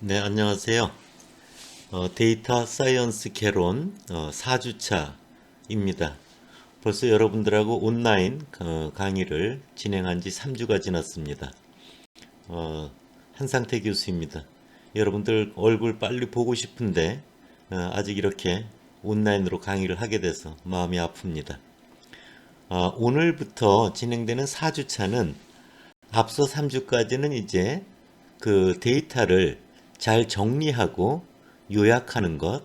네, 안녕하세요. 데이터 사이언스 개론 4주차입니다. 벌써 여러분들하고 온라인 강의를 진행한 지 3주가 지났습니다. 한상태 교수입니다. 여러분들 얼굴 빨리 보고 싶은데 아직 이렇게 온라인으로 강의를 하게 돼서 마음이 아픕니다. 오늘부터 진행되는 4주차는 앞서 3주까지는 이제 그 데이터를 잘 정리하고 요약하는 것,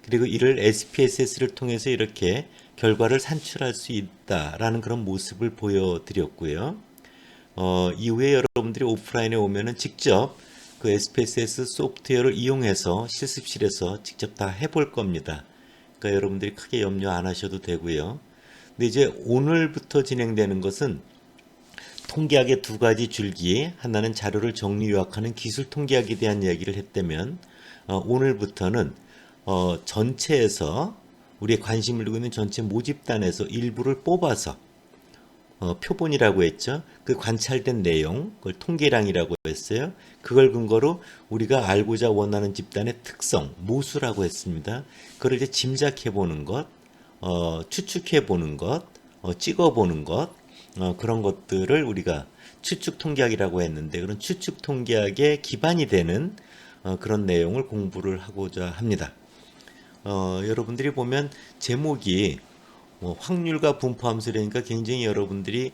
그리고 이를 SPSS를 통해서 이렇게 결과를 산출할 수 있다라는 그런 모습을 보여드렸고요. 이후에 여러분들이 오프라인에 오면은 직접 그 SPSS 소프트웨어를 이용해서 실습실에서 직접 다 해볼 겁니다. 그러니까 여러분들이 크게 염려 안 하셔도 되고요. 근데 이제 오늘부터 진행되는 것은 통계학의 두 가지 줄기, 하나는 자료를 정리 요약하는 기술 통계학에 대한 이야기를 했다면 오늘부터는 전체에서 우리의 관심을 두고 있는 전체 모집단에서 일부를 뽑아서 표본이라고 했죠. 그 관찰된 내용, 그걸 통계량이라고 했어요. 그걸 근거로 우리가 알고자 원하는 집단의 특성, 모수라고 했습니다. 그걸 이제 짐작해 보는 것, 추측해 보는 것, 찍어 보는 것, 그런 것들을 우리가 추측 통계학이라고 했는데, 그런 추측 통계학의 기반이 되는 그런 내용을 공부를 하고자 합니다. 여러분들이 보면 제목이 확률과 분포함수라니까 굉장히 여러분들이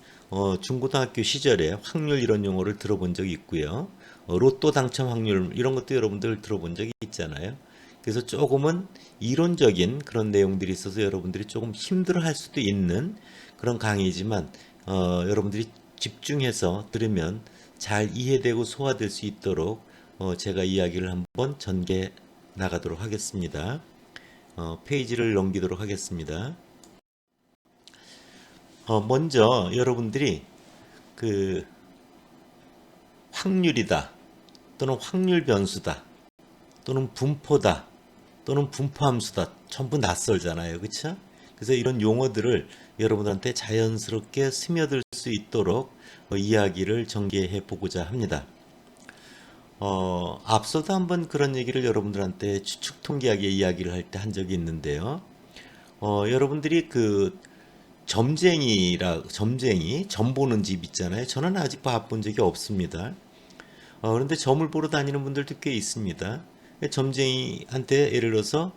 중고등학교 시절에 확률 이런 용어를 들어본 적이 있고요. 로또 당첨 확률 이런 것도 여러분들 들어본 적이 있잖아요. 그래서 조금은 이론적인 그런 내용들이 있어서 여러분들이 조금 힘들어할 수도 있는 그런 강의지만 여러분들이 집중해서 들으면 잘 이해되고 소화될 수 있도록 제가 이야기를 한번 전개 나가도록 하겠습니다. 페이지를 넘기도록 하겠습니다. 먼저 여러분들이 그 확률이다 또는 확률 변수다 또는 분포다 또는 분포함수다 전부 낯설잖아요. 그렇죠? 그래서 이런 용어들을 여러분들한테 자연스럽게 스며들 수 있도록 이야기를 전개해 보고자 합니다. 앞서도 한번 그런 얘기를 여러분들한테 추측 통계학의 이야기를 할 때 한 적이 있는데요. 여러분들이 그 점쟁이, 점 보는 집 있잖아요. 저는 아직 봐본 적이 없습니다. 그런데 점을 보러 다니는 분들도 꽤 있습니다. 점쟁이한테 예를 들어서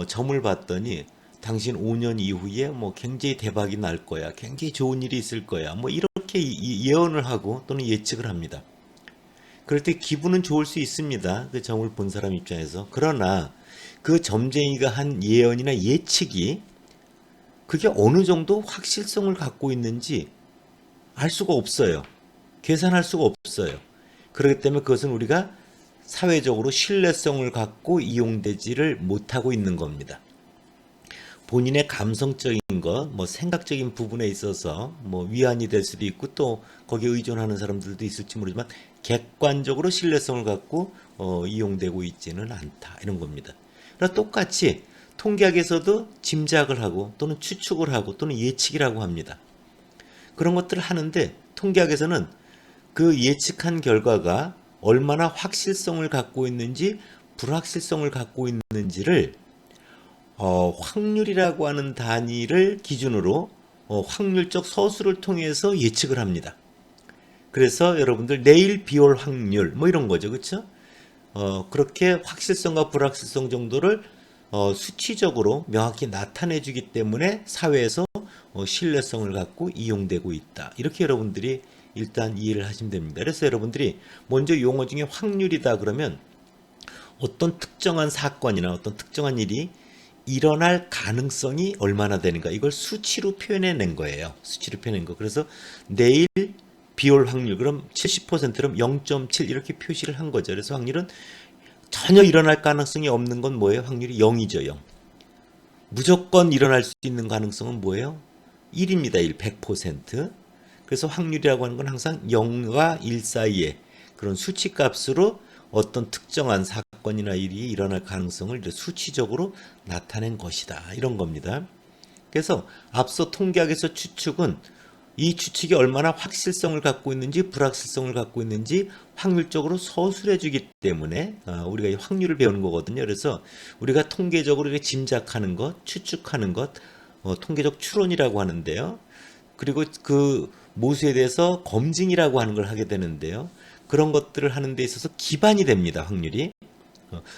점을 봤더니 당신 5년 이후에 뭐 굉장히 대박이 날 거야. 굉장히 좋은 일이 있을 거야. 뭐 이렇게 예언을 하고 또는 예측을 합니다. 그럴 때 기분은 좋을 수 있습니다. 그 점을 본 사람 입장에서. 그러나 그 점쟁이가 한 예언이나 예측이 그게 어느 정도 확실성을 갖고 있는지 알 수가 없어요. 계산할 수가 없어요. 그렇기 때문에 그것은 우리가 사회적으로 신뢰성을 갖고 이용되지를 못하고 있는 겁니다. 본인의 감성적인 것, 뭐 생각적인 부분에 있어서 뭐 위안이 될 수도 있고 또 거기에 의존하는 사람들도 있을지 모르지만 객관적으로 신뢰성을 갖고 이용되고 있지는 않다 이런 겁니다. 그러나 똑같이 통계학에서도 짐작을 하고 또는 추측을 하고 또는 예측이라고 합니다. 그런 것들을 하는데 통계학에서는 그 예측한 결과가 얼마나 확실성을 갖고 있는지 불확실성을 갖고 있는지를 확률이라고 하는 단위를 기준으로 확률적 서술을 통해서 예측을 합니다. 그래서 여러분들 내일 비 올 확률 뭐 이런 거죠. 그렇죠? 그렇게 확실성과 불확실성 정도를 수치적으로 명확히 나타내 주기 때문에 사회에서 신뢰성을 갖고 이용되고 있다. 이렇게 여러분들이 일단 이해를 하시면 됩니다. 그래서 여러분들이 먼저 용어 중에 확률이다 그러면 어떤 특정한 사건이나 어떤 특정한 일이 일어날 가능성이 얼마나 되는가 이걸 수치로 표현해낸 거예요. 수치로 표현한 거. 그래서 내일 비 올 확률 그럼 70%럼 0.7 이렇게 표시를 한 거죠. 그래서 확률은 전혀 일어날 가능성이 없는 건 뭐예요? 확률이 0이죠. 0. 무조건 일어날 수 있는 가능성은 뭐예요? 1입니다. 1. 100%. 그래서 확률이라고 하는 건 항상 0과 1 사이에 그런 수치값으로 어떤 특정한 사건이나 일이 일어날 가능성을 수치적으로 나타낸 것이다. 이런 겁니다. 그래서 앞서 통계학에서 추측은 이 추측이 얼마나 확실성을 갖고 있는지 불확실성을 갖고 있는지 확률적으로 서술해 주기 때문에 우리가 이 확률을 배우는 거거든요. 그래서 우리가 통계적으로 이렇게 짐작하는 것, 추측하는 것, 통계적 추론이라고 하는데요. 그리고 그 모수에 대해서 검증이라고 하는 걸 하게 되는데요. 그런 것들을 하는 데 있어서 기반이 됩니다. 확률이.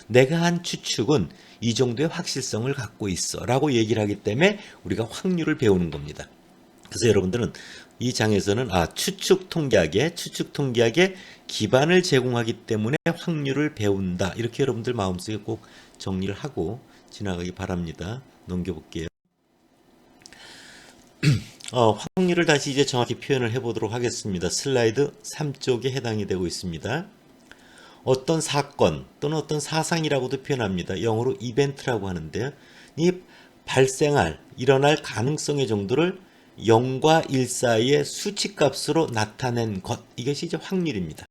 내가 한 추측은 이 정도의 확실성을 갖고 있어 라고 얘기를 하기 때문에 우리가 확률을 배우는 겁니다. 그래서 여러분들은 이 장에서는 추측 통계학에 기반을 제공하기 때문에 확률을 배운다. 이렇게 여러분들 마음속에 꼭 정리를 하고 지나가기 바랍니다. 넘겨볼게요. 확률을 다시 이제 정확히 표현을 해보도록 하겠습니다. 슬라이드 3쪽에 해당이 되고 있습니다. 어떤 사건 또는 어떤 사상이라고도 표현합니다. 영어로 이벤트라고 하는데요. 이 일어날 가능성의 정도를 0과 1 사이의 수치값으로 나타낸 것, 이것이 이제 확률입니다.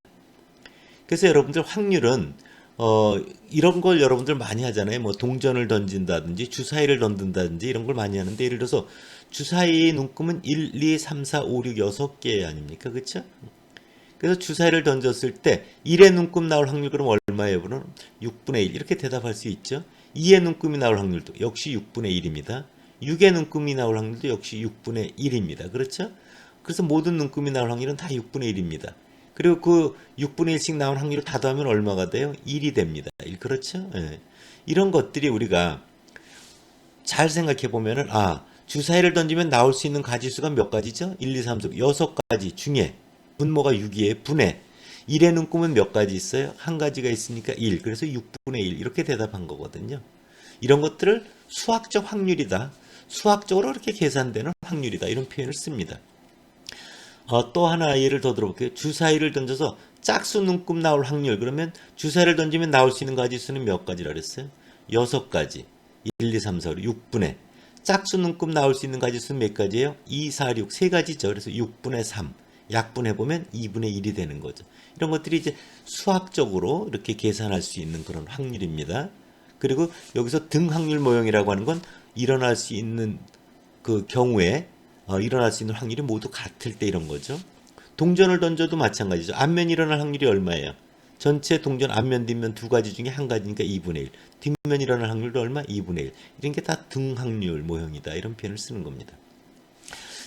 그래서 여러분들 확률은 이런 걸 여러분들 많이 하잖아요. 뭐 동전을 던진다든지 주사위를 던진다든지 이런 걸 많이 하는데, 예를 들어서 주사위 눈금은 1, 2, 3, 4, 5, 6, 6개 아닙니까? 그렇죠? 그래서 주사위를 던졌을 때 1의 눈금 나올 확률 그럼 얼마예요? 그럼 6분의 1 이렇게 대답할 수 있죠. 2의 눈금이 나올 확률도 역시 6분의 1입니다. 6의 눈금이 나올 확률도 역시 6분의 1입니다. 그렇죠? 그래서 모든 눈금이 나올 확률은 다 6분의 1입니다. 그리고 그 6분의 1씩 나온 확률을 다 더하면 얼마가 돼요? 1이 됩니다. 1, 그렇죠? 예. 이런 것들이 우리가 잘 생각해 보면은 주사위를 던지면 나올 수 있는 가지수가 몇 가지죠? 1, 2, 3, 4, 6가지 중에 분모가 6이에요. 분의 1의 눈금은 몇 가지 있어요? 한 가지가 있으니까 1. 그래서 6분의 1 이렇게 대답한 거거든요. 이런 것들을 수학적 확률이다. 수학적으로 이렇게 계산되는 확률이다. 이런 표현을 씁니다. 또 하나 예를 더 들어볼게요. 주사위를 던져서 짝수 눈금 나올 확률. 그러면 주사위를 던지면 나올 수 있는 가지수는 몇 가지라 그랬어요? 6가지. 1, 2, 3, 4, 5, 6분의. 짝수 눈금 나올 수 있는 가지수는 몇 가지예요? 2, 4, 6. 3가지죠. 그래서 6분의 3. 약분해보면 2분의 1이 되는 거죠. 이런 것들이 이제 수학적으로 이렇게 계산할 수 있는 그런 확률입니다. 그리고 여기서 등 확률 모형이라고 하는 건 일어날 수 있는 그 경우에 일어날 수 있는 확률이 모두 같을 때 이런 거죠. 동전을 던져도 마찬가지죠. 앞면 일어날 확률이 얼마예요? 전체 동전 앞면 뒷면 두 가지 중에 한 가지니까 2분의 1. 뒷면 일어날 확률도 얼마? 2분의 1. 이런 게 다 등 확률 모형이다. 이런 표현을 쓰는 겁니다.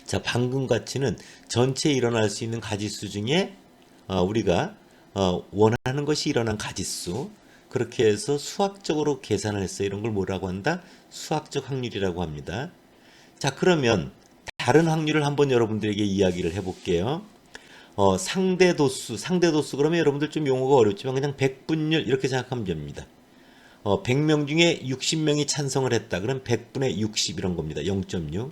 자, 방금 가치는 전체 일어날 수 있는 가지수 중에 우리가 원하는 것이 일어난 가지수, 그렇게 해서 수학적으로 계산을 했어요. 이런 걸 뭐라고 한다? 수학적 확률이라고 합니다. 자, 그러면 다른 확률을 한번 여러분들에게 이야기를 해볼게요. 상대도수 그러면 여러분들 좀 용어가 어렵지만 그냥 백분율 이렇게 생각하면 됩니다. 100명 중에 60명이 찬성을 했다. 그럼 100분의 60 이런 겁니다. 0.6.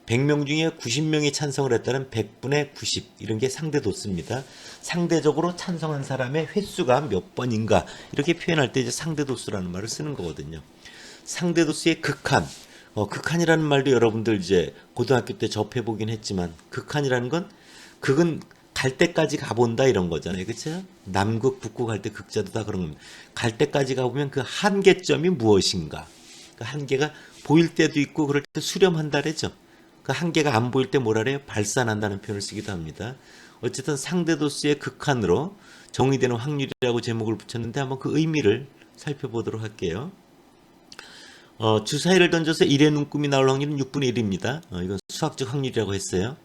100명 중에 90명이 찬성을 했다는 100분의 90 이런 게 상대도수입니다. 상대적으로 찬성한 사람의 횟수가 몇 번인가 이렇게 표현할 때 이제 상대도수라는 말을 쓰는 거거든요. 상대도수의 극한, 극한이라는 말도 여러분들 이제 고등학교 때 접해보긴 했지만, 극한이라는 건 극은 갈 때까지 가본다 이런 거잖아요. 그렇죠? 남극, 북극 갈 때 극자도 다 그런 겁니다. 갈 때까지 가보면 그 한계점이 무엇인가. 그 한계가 보일 때도 있고 그럴 때 수렴한다 그랬죠. 그 한계가 안 보일 때 뭐라 그래요? 발산한다는 표현을 쓰기도 합니다. 어쨌든 상대도수의 극한으로 정의되는 확률이라고 제목을 붙였는데 한번 그 의미를 살펴보도록 할게요. 주사위를 던져서 1의 눈금이 나올 확률은 6분의 1입니다. 이건 수학적 확률이라고 했어요.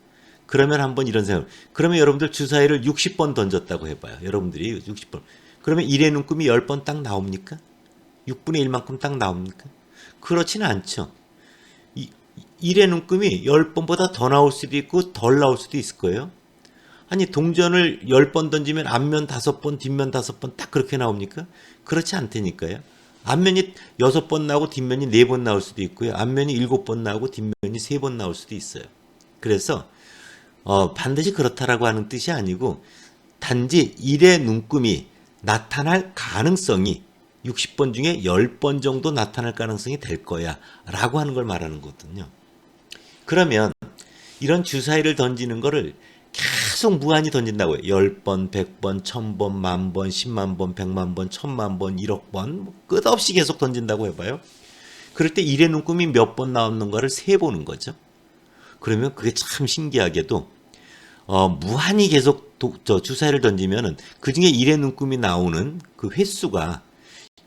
그러면 한번 이런 생각. 그러면 여러분들 주사위를 60번 던졌다고 해봐요. 여러분들이 60번. 그러면 1의 눈금이 10번 딱 나옵니까? 6분의 1만큼 딱 나옵니까? 그렇지는 않죠. 1의 눈금이 10번보다 더 나올 수도 있고 덜 나올 수도 있을 거예요. 아니 동전을 10번 던지면 앞면 5번 뒷면 5번 딱 그렇게 나옵니까? 그렇지 않다니까요. 앞면이 6번 나오고 뒷면이 4번 나올 수도 있고요. 앞면이 7번 나오고 뒷면이 3번 나올 수도 있어요. 그래서 반드시 그렇다라고 하는 뜻이 아니고 단지 1의 눈금이 나타날 가능성이 60번 중에 10번 정도 나타날 가능성이 될 거야 라고 하는 걸 말하는 거거든요. 그러면 이런 주사위를 던지는 거를 계속 무한히 던진다고요. 10번, 100번, 1000번, 10,000번, 100,000번, 100,000번, 10,000,000번, 1억 번 끝없이 계속 던진다고 해봐요. 그럴 때 1의 눈금이 몇 번 나오는가를 세보는 거죠. 그러면 그게 참 신기하게도 무한히 계속 주사위를 던지면은 그 중에 1의 눈금이 나오는 그 횟수가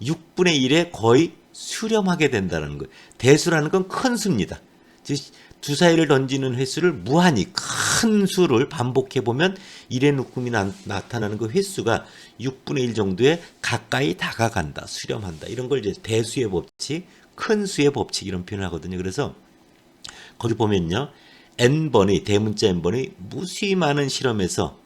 6분의 1에 거의 수렴하게 된다는 거예요. 대수라는 건 큰 수입니다. 즉 주사위를 던지는 횟수를 무한히 큰 수를 반복해 보면 1의 눈금이 나타나는 그 횟수가 6분의 1 정도에 가까이 다가간다, 수렴한다. 이런 걸 이제 대수의 법칙, 큰 수의 법칙 이런 표현을 하거든요. 그래서 거기 보면요. n번의 대문자 n번의 무수히 많은 실험에서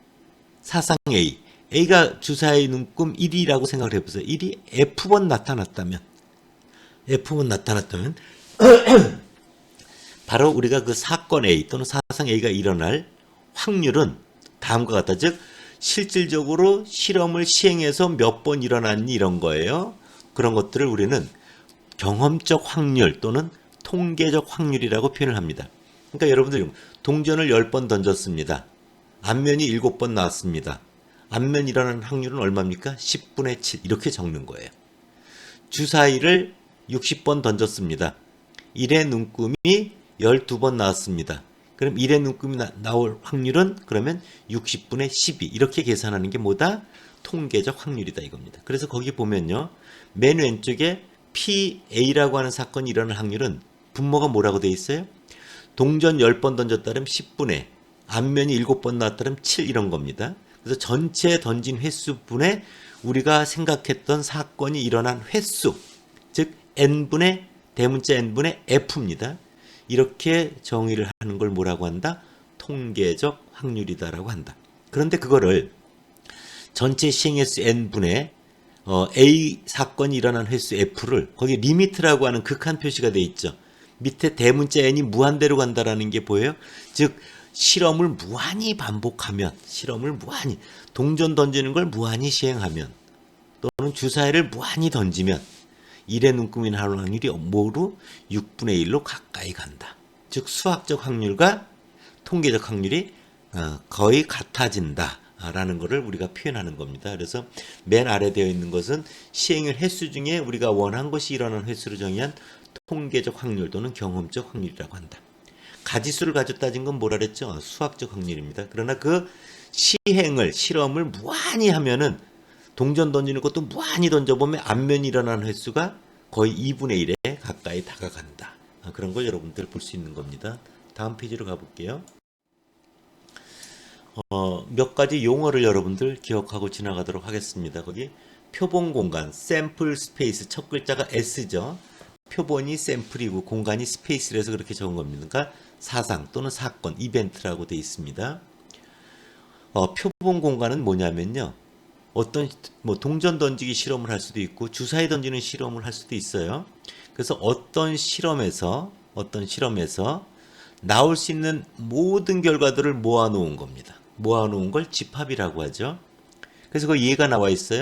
사상 A, A가 주사위 눈금 1이라고 생각을 해보세요. 1이 F번 나타났다면 바로 우리가 그 사건 A 또는 사상 A가 일어날 확률은 다음과 같다. 즉 실질적으로 실험을 시행해서 몇 번 일어났니 이런 거예요. 그런 것들을 우리는 경험적 확률 또는 통계적 확률이라고 표현을 합니다. 그러니까 여러분들 동전을 10번 던졌습니다. 앞면이 7번 나왔습니다. 앞면 일어나는 확률은 얼마입니까? 10분의 7 이렇게 적는 거예요. 주사위를 60번 던졌습니다. 1의 눈금이 12번 나왔습니다. 그럼 1의 눈금이 나올 확률은 그러면 60분의 12 이렇게 계산하는 게 뭐다? 통계적 확률이다 이겁니다. 그래서 거기 보면요. 맨 왼쪽에 PA라고 하는 사건이 일어날 확률은 분모가 뭐라고 돼 있어요? 동전 10번 던졌다면 10분의 앞면이 7번 나왔다면 7 이런 겁니다. 그래서 전체 던진 횟수분의 우리가 생각했던 사건이 일어난 횟수 즉 n분의 대문자 n분의 f입니다. 이렇게 정의를 하는 걸 뭐라고 한다? 통계적 확률이다라고 한다. 그런데 그거를 전체 시행 횟수 n분의 A 사건이 일어난 횟수 F를 거기 리미트라고 하는 극한 표시가 돼 있죠. 밑에 대문자 n이 무한대로 간다라는 게 보여요. 즉 실험을 무한히 반복하면 실험을 무한히 동전 던지는 걸 무한히 시행하면 또는 주사위를 무한히 던지면 1의 눈금이 나올 확률이 뭐로 6분의 1로 가까이 간다. 즉 수학적 확률과 통계적 확률이 거의 같아진다. 라는 것을 우리가 표현하는 겁니다. 그래서 맨 아래 되어 있는 것은 시행일 횟수 중에 우리가 원한 것이 일어난 횟수로 정의한 통계적 확률 또는 경험적 확률이라고 한다. 가지수를 가지고 따진 건 뭐라 그랬죠? 수학적 확률입니다. 그러나 그 실험을 무한히 하면은 동전 던지는 것도 무한히 던져보면 앞면이 일어나는 횟수가 거의 2분의 1에 가까이 다가간다. 그런 걸 여러분들 볼 수 있는 겁니다. 다음 페이지로 가볼게요. 몇 가지 용어를 여러분들 기억하고 지나가도록 하겠습니다. 거기 표본 공간, 샘플 스페이스, 첫 글자가 S죠. 표본이 샘플이고 공간이 스페이스라서 그렇게 적은 겁니다. 그러니까 사상 또는 사건, 이벤트라고 되어 있습니다. 표본 공간은 뭐냐면요. 어떤 동전 던지기 실험을 할 수도 있고 주사위 던지는 실험을 할 수도 있어요. 그래서 어떤 실험에서 나올 수 있는 모든 결과들을 모아놓은 겁니다. 모아놓은 걸 집합이라고 하죠. 그래서 그 예가 나와 있어요.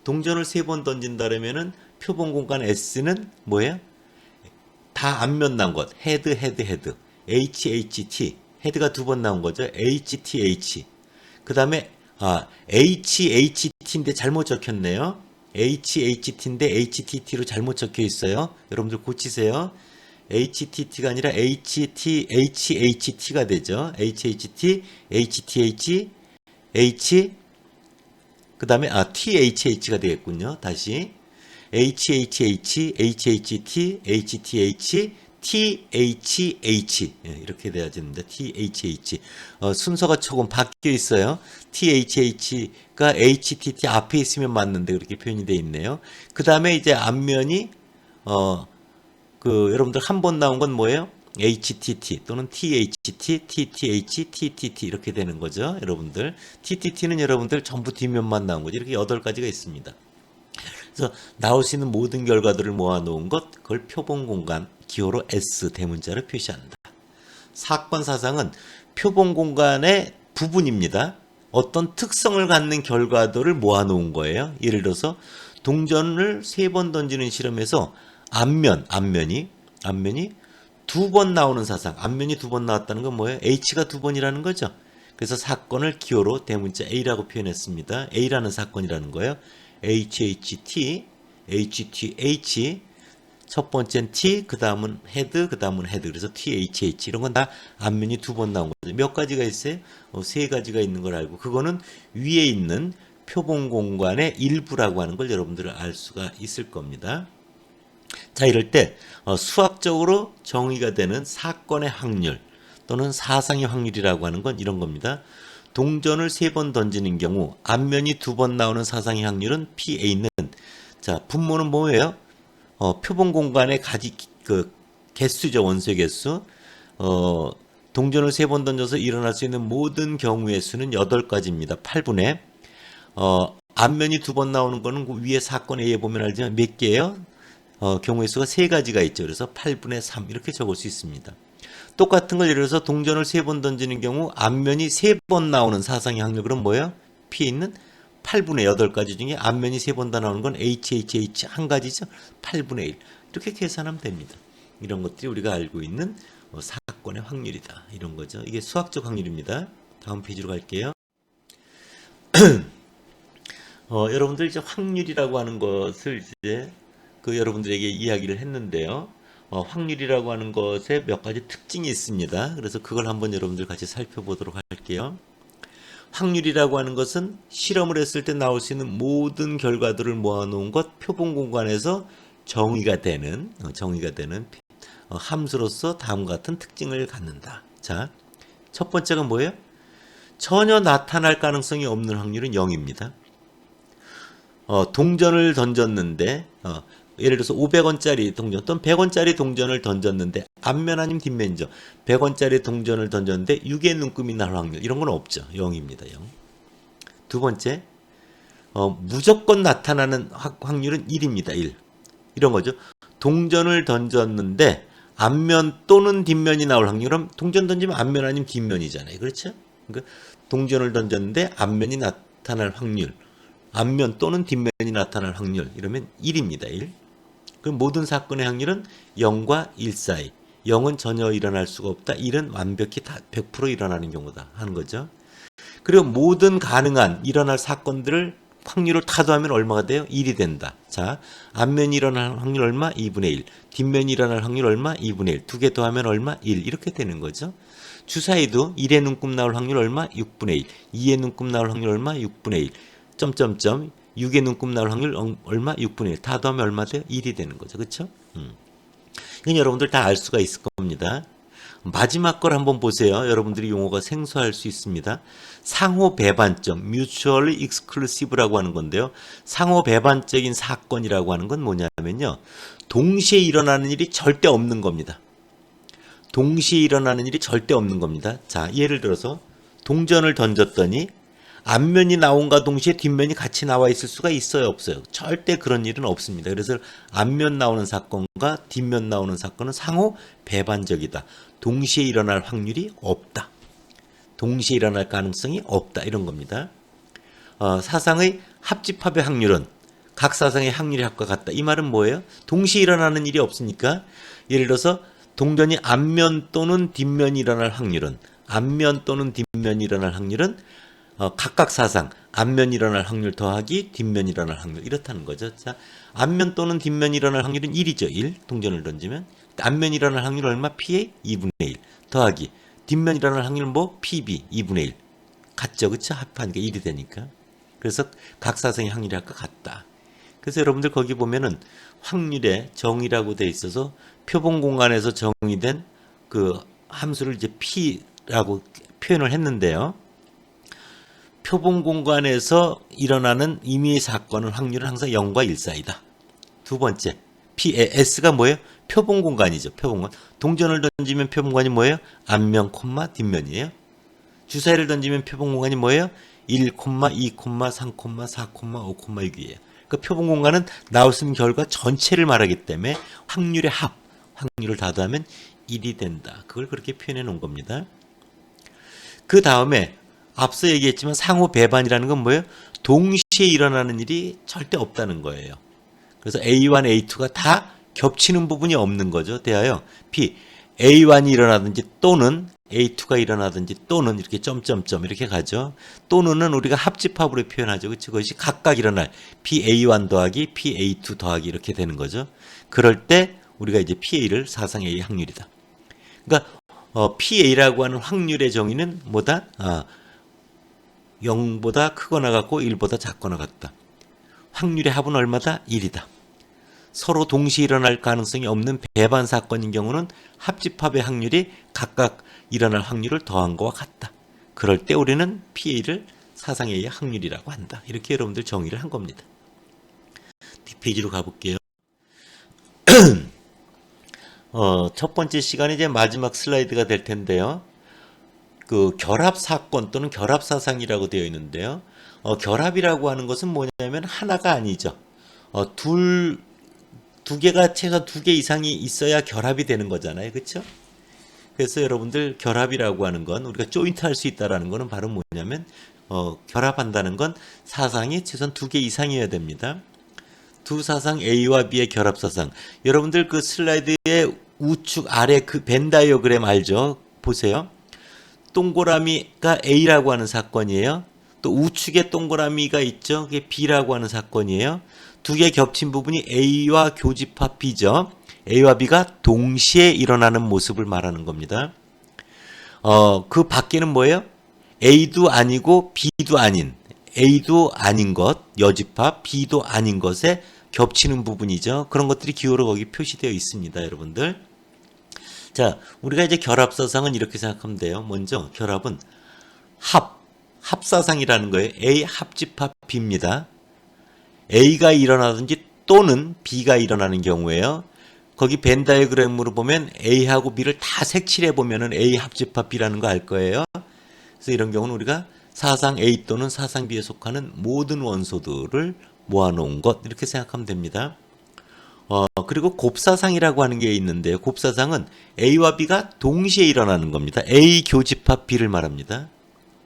동전을 3번 던진다면은 표본 공간 S는 뭐예요? 다 앞면 나온 것. 헤드. HHT. 헤드가 2번 나온 거죠. HTH. 그 다음에 HHT인데 잘못 적혔네요. HHT인데 HTT로 잘못 적혀 있어요. 여러분들 고치세요. HTT가 아니라 HTHT가 되죠. HHT, HTH, H, 그 다음에 THH가 되겠군요. 다시 HHH, HHT, HTH, THH 이렇게 돼야 됩니다. THH 순서가 조금 바뀌어 있어요. THH가 HTT 앞에 있으면 맞는데 그렇게 표현이 되어 있네요. 그 다음에 이제 앞면이 여러분들 한 번 나온 건 뭐예요? HTT 또는 THT, TTH, TTT 이렇게 되는 거죠. 여러분들 TTT는 여러분들 전부 뒷면만 나온 거죠. 이렇게 8가지가 있습니다. 그래서 나올 수 있는 모든 결과들을 모아놓은 것, 그걸 표본 공간 기호로 S 대문자로 표시한다. 사건 사상은 표본 공간의 부분입니다. 어떤 특성을 갖는 결과들을 모아놓은 거예요. 예를 들어서 동전을 3번 던지는 실험에서 앞면이 2번 나오는 사상, 앞면이 2번 나왔다는 건 뭐예요? H가 2번이라는 거죠. 그래서 사건을 기호로 대문자 A라고 표현했습니다. A라는 사건이라는 거예요. HHT, HTH, 첫 번째는 T, 그 다음은 헤드, 그 다음은 헤드. 그래서 THH. 이런 건 다 앞면이 두 번 나온 거죠. 몇 가지가 있어요? 세 가지가 있는 걸 알고. 그거는 위에 있는 표본 공간의 일부라고 하는 걸 여러분들은 알 수가 있을 겁니다. 자, 이럴 때 수학적으로 정의가 되는 사건의 확률 또는 사상의 확률이라고 하는 건 이런 겁니다. 동전을 3번 던지는 경우 앞면이 2번 나오는 사상의 확률은 PA는, 자, 분모는 뭐예요? 표본 공간의 개수죠. 원소의 개수. 동전을 3번 던져서 일어날 수 있는 모든 경우의 수는 8가지입니다. 8분의. 앞면이 2번 나오는 거는 그 위에 사건 A에 보면 알지만 몇 개예요? 경우의 수가 3가지가 있죠. 그래서 8분의 3 이렇게 적을 수 있습니다. 똑같은 걸 예를 들어서 동전을 3번 던지는 경우 앞면이 3번 나오는 사상의 확률, 그럼 뭐예요? P에 있는 8분의 8가지 중에 앞면이 3번 다 나오는 건 HHH 한 가지죠. 8분의 1 이렇게 계산하면 됩니다. 이런 것들이 우리가 알고 있는 사건의 확률이다. 이런 거죠. 이게 수학적 확률입니다. 다음 페이지로 갈게요. 여러분들 이제 확률이라고 하는 것을 이제 여러분들에게 이야기를 했는데요. 확률이라고 하는 것에 몇 가지 특징이 있습니다. 그래서 그걸 한번 여러분들 같이 살펴보도록 할게요. 확률이라고 하는 것은 실험을 했을 때 나올 수 있는 모든 결과들을 모아놓은 것, 표본 공간에서 정의가 되는 함수로서 다음과 같은 특징을 갖는다. 자, 첫 번째가 뭐예요? 전혀 나타날 가능성이 없는 확률은 0입니다. 동전을 던졌는데 예를 들어서 500원짜리 동전 또는 100원짜리 동전을 던졌는데 앞면 아니면 뒷면이죠. 100원짜리 동전을 던졌는데 6의 눈금이 날 확률, 이런 건 없죠. 0입니다. 0. 두 번째, 무조건 나타나는 확률은 1입니다. 1. 이런 거죠. 동전을 던졌는데 앞면 또는 뒷면이 나올 확률은 동전 던지면 앞면 아니면 뒷면이잖아요. 그렇죠? 그러니까 동전을 던졌는데 앞면이 나타날 확률, 앞면 또는 뒷면이 나타날 확률, 이러면 1입니다. 1. 그럼 모든 사건의 확률은 0과 1 사이. 0은 전혀 일어날 수가 없다. 1은 완벽히 다 100% 일어나는 경우다 하는 거죠. 그리고 모든 가능한 일어날 사건들을 확률을 다 더하면 얼마가 돼요? 1이 된다. 자, 앞면이 일어날 확률 얼마? 2분의 1. 뒷면이 일어날 확률 얼마? 2분의 1. 두 개 더하면 얼마? 1. 이렇게 되는 거죠. 주사위도 1의 눈금 나올 확률 얼마? 6분의 1. 2의 눈금 나올 확률 얼마? 6분의 1. 점점점 6의 눈금 나올 확률 얼마? 6분의 1. 다 더하면 얼마 돼요? 1이 되는 거죠. 그렇죠? 이건 여러분들 다 알 수가 있을 겁니다. 마지막 걸 한번 보세요. 여러분들이 용어가 생소할 수 있습니다. 상호 배반적, mutually exclusive라고 하는 건데요. 상호 배반적인 사건이라고 하는 건 뭐냐면요. 동시에 일어나는 일이 절대 없는 겁니다. 동시에 일어나는 일이 절대 없는 겁니다. 자, 예를 들어서 동전을 던졌더니 앞면이 나온과 동시에 뒷면이 같이 나와 있을 수가 있어요, 없어요? 절대 그런 일은 없습니다. 그래서 앞면 나오는 사건과 뒷면 나오는 사건은 상호 배반적이다. 동시에 일어날 확률이 없다. 동시에 일어날 가능성이 없다. 이런 겁니다. 사상의 합집합의 확률은 각 사상의 확률이 합과 같다. 이 말은 뭐예요? 동시에 일어나는 일이 없으니까 예를 들어서 동전이 앞면 또는 뒷면이 일어날 확률은 앞면 또는 뒷면이 일어날 확률은 각각 사상 앞면 일어날 확률 더하기 뒷면 일어날 확률 이렇다는 거죠. 자, 앞면 또는 뒷면 일어날 확률은 1이죠. 1. 동전을 던지면 앞면 일어날 확률 얼마? PA 2분의 1 더하기 뒷면 일어날 확률 뭐? PB 2분의 1 같죠. 그렇죠? 합하니까 1이 되니까. 그래서 각 사상의 확률이 아까 같다. 그래서 여러분들 거기 보면은 확률의 정의라고 돼 있어서 표본 공간에서 정의된 그 함수를 이제 P라고 표현을 했는데요. 표본 공간에서 일어나는 임의 사건은 확률은 항상 0과 1 사이다. 두 번째, S가 뭐예요? 표본 공간이죠. 표본 공간. 동전을 던지면 표본 공간이 뭐예요? 앞면, 뒷면이에요. 주사위를 던지면 표본 공간이 뭐예요? 1, 2, 3, 4, 5, 6이에요. 그 표본 공간은 나올 수 있는 결과 전체를 말하기 때문에 확률의 합, 확률을 다 더하면 1이 된다. 그걸 그렇게 표현해 놓은 겁니다. 그 다음에 앞서 얘기했지만 상호 배반이라는 건 뭐예요? 동시에 일어나는 일이 절대 없다는 거예요. 그래서 A1, A2가 다 겹치는 부분이 없는 거죠. 대하여 P, A1이 일어나든지 또는 A2가 일어나든지 또는 이렇게 점점점 이렇게 가죠. 또는은 우리가 합집합으로 표현하죠. 그렇죠? 그것이 각각 일어날 PA1 더하기 PA2 더하기 이렇게 되는 거죠. 그럴 때 우리가 이제 PA를 사상 A의 확률이다. 그러니까 PA라고 하는 확률의 정의는 뭐다? 0보다 크거나 같고 1보다 작거나 같다. 확률의 합은 얼마다? 1이다. 서로 동시에 일어날 가능성이 없는 배반 사건인 경우는 합집합의 확률이 각각 일어날 확률을 더한 것과 같다. 그럴 때 우리는 PA를 사상 A의 확률이라고 한다. 이렇게 여러분들 정의를 한 겁니다. 뒷페이지로 가볼게요. 첫 번째 시간이 이제 마지막 슬라이드가 될 텐데요. 그 결합 사건 또는 결합 사상이라고 되어 있는데요. 결합이라고 하는 것은 뭐냐면 하나가 아니죠. 두 개가 최소 2개 이상이 있어야 결합이 되는 거잖아요. 그렇죠? 그래서 여러분들 결합이라고 하는 건 우리가 조인트 할 수 있다라는 거는 바로 뭐냐면 결합한다는 건 사상이 최소한 2개 이상이어야 됩니다. 두 사상 A와 B의 결합 사상. 여러분들 그 슬라이드의 우측 아래 그 벤 다이어그램 알죠? 보세요. 동그라미가 A라고 하는 사건이에요. 또 우측에 동그라미가 있죠. 그게 B라고 하는 사건이에요. 두 개 겹친 부분이 A와 교집합 B죠. A와 B가 동시에 일어나는 모습을 말하는 겁니다. 그 밖에는 뭐예요? A도 아니고 B도 아닌, A도 아닌 것, 여집합, B도 아닌 것에 겹치는 부분이죠. 그런 것들이 기호로 거기 표시되어 있습니다, 여러분들. 자, 우리가 이제 결합사상은 이렇게 생각하면 돼요. 먼저 결합은 합사상이라는 거예요. A 합집합 B입니다. A가 일어나든지 또는 B가 일어나는 경우에요. 거기 벤 다이어그램으로 보면 A하고 B를 다 색칠해 보면은 A 합집합 B라는 거 알 거예요. 그래서 이런 경우는 우리가 사상 A 또는 사상 B에 속하는 모든 원소들을 모아놓은 것 이렇게 생각하면 됩니다. 그리고 곱사상이라고 하는 게 있는데요. 곱사상은 A와 B가 동시에 일어나는 겁니다. A 교집합 B를 말합니다.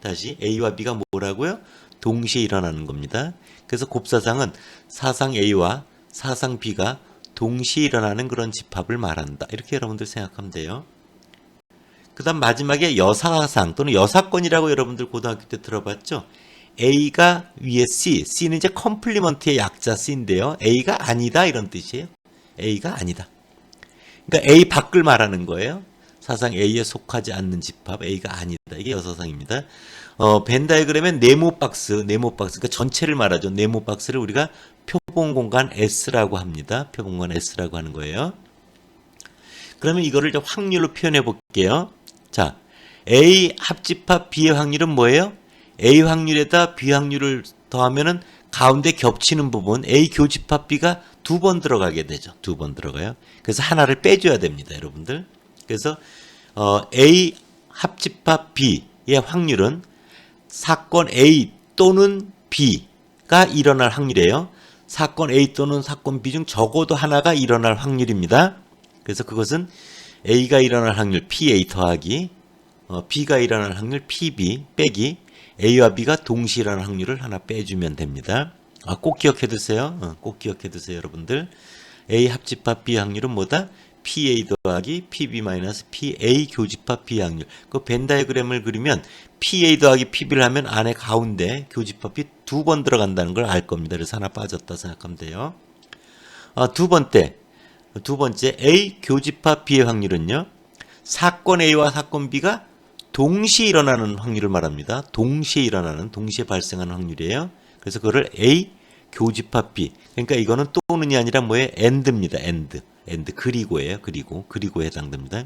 다시 A와 B가 뭐라고요? 동시에 일어나는 겁니다. 그래서 곱사상은 사상 A와 사상 B가 동시에 일어나는 그런 집합을 말한다. 이렇게 여러분들 생각하면 돼요. 그 다음 마지막에 여사상 또는 여사건이라고 여러분들 고등학교 때 들어봤죠? A가 위에 C는 이제 컴플리먼트의 약자 C인데요. A가 아니다 이런 뜻이에요. A가 아니다. 그러니까 A 밖을 말하는 거예요. 사상 A에 속하지 않는 집합 A가 아니다. 이게 여사상입니다. 벤 다이어그램의 네모 박스, 그러니까 전체를 말하죠. 네모 박스를 우리가 표본 공간 S라고 합니다. 표본 공간 S라고 하는 거예요. 그러면 이거를 이제 확률로 표현해 볼게요. 자, A 합집합 B의 확률은 뭐예요? A 확률에다 B 확률을 더하면은 가운데 겹치는 부분 A 교집합 B가 2번 들어가게 되죠. 2번 들어가요. 그래서 하나를 빼줘야 됩니다, 여러분들. 그래서 A 합집합 B의 확률은 사건 A 또는 B가 일어날 확률이에요. 사건 A 또는 사건 B 중 적어도 하나가 일어날 확률입니다. 그래서 그것은 A가 일어날 확률 PA 더하기 B가 일어날 확률 PB 빼기 A와 B가 동시에 일어날 확률을 하나 빼주면 됩니다. 꼭 기억해 두세요. 꼭 기억해 두세요, 여러분들. A 합집합 B 확률은 뭐다? PA 더하기 PB-PA 교집합 B 확률. 그 벤 다이어그램을 그리면 PA 더하기 PB를 하면 안에 가운데 교집합이 2번 들어간다는 걸 알 겁니다. 그래서 하나 빠졌다 생각하면 돼요. 두 번째 A 교집합 B의 확률은요. 사건 A와 사건 B가 동시에 일어나는 확률을 말합니다. 동시에 발생하는 확률이에요. 그래서 그거를 A 교집합 B. 그러니까 이거는 또는이 아니라 뭐예요? and입니다. and 그리고예요. 그리고에 해당됩니다.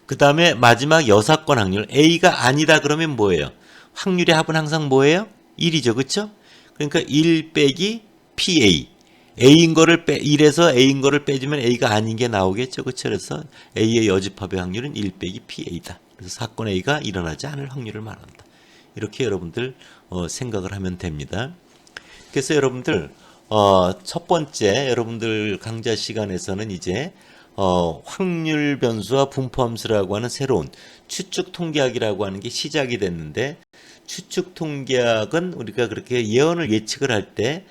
그 다음에 마지막 여사건 확률. A가 아니다 그러면 뭐예요? 확률의 합은 항상 뭐예요? 1이죠. 그쵸? 그러니까 1 빼기 PA. A인 거를 1에서 A인 거를 빼주면 A가 아닌 게 나오겠죠. 그쵸? 그래서 A의 여집합의 확률은 1 빼기 PA다. 그래서 사건 A가 일어나지 않을 확률을 말한다. 이렇게 여러분들 생각을 하면 됩니다. 그래서 여러분들 첫 번째 여러분들 강좌 시간에서는 이제 확률 변수와 분포 함수라고 하는 새로운 추측 통계학이라고 하는 게 시작이 됐는데 추측 통계학은 우리가 그렇게 예측을 할 때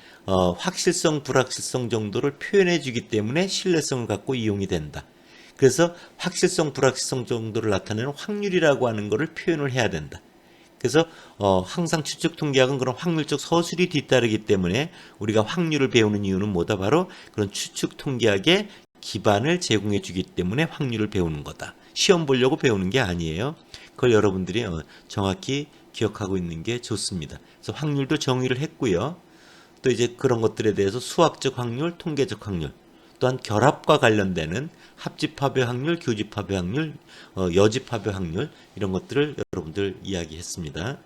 확실성, 불확실성 정도를 표현해 주기 때문에 신뢰성을 갖고 이용이 된다. 그래서 확실성, 불확실성 정도를 나타내는 확률이라고 하는 것을 표현을 해야 된다. 그래서 항상 추측 통계학은 그런 확률적 서술이 뒤따르기 때문에 우리가 확률을 배우는 이유는 뭐다? 바로 그런 추측 통계학의 기반을 제공해 주기 때문에 확률을 배우는 거다. 시험 보려고 배우는 게 아니에요. 그걸 여러분들이 정확히 기억하고 있는 게 좋습니다. 그래서 확률도 정의를 했고요. 또 이제 그런 것들에 대해서 수학적 확률, 통계적 확률, 또한 결합과 관련되는 합집합의 확률, 교집합의 확률, 여집합의 확률 이런 것들을 여러분들 이야기했습니다.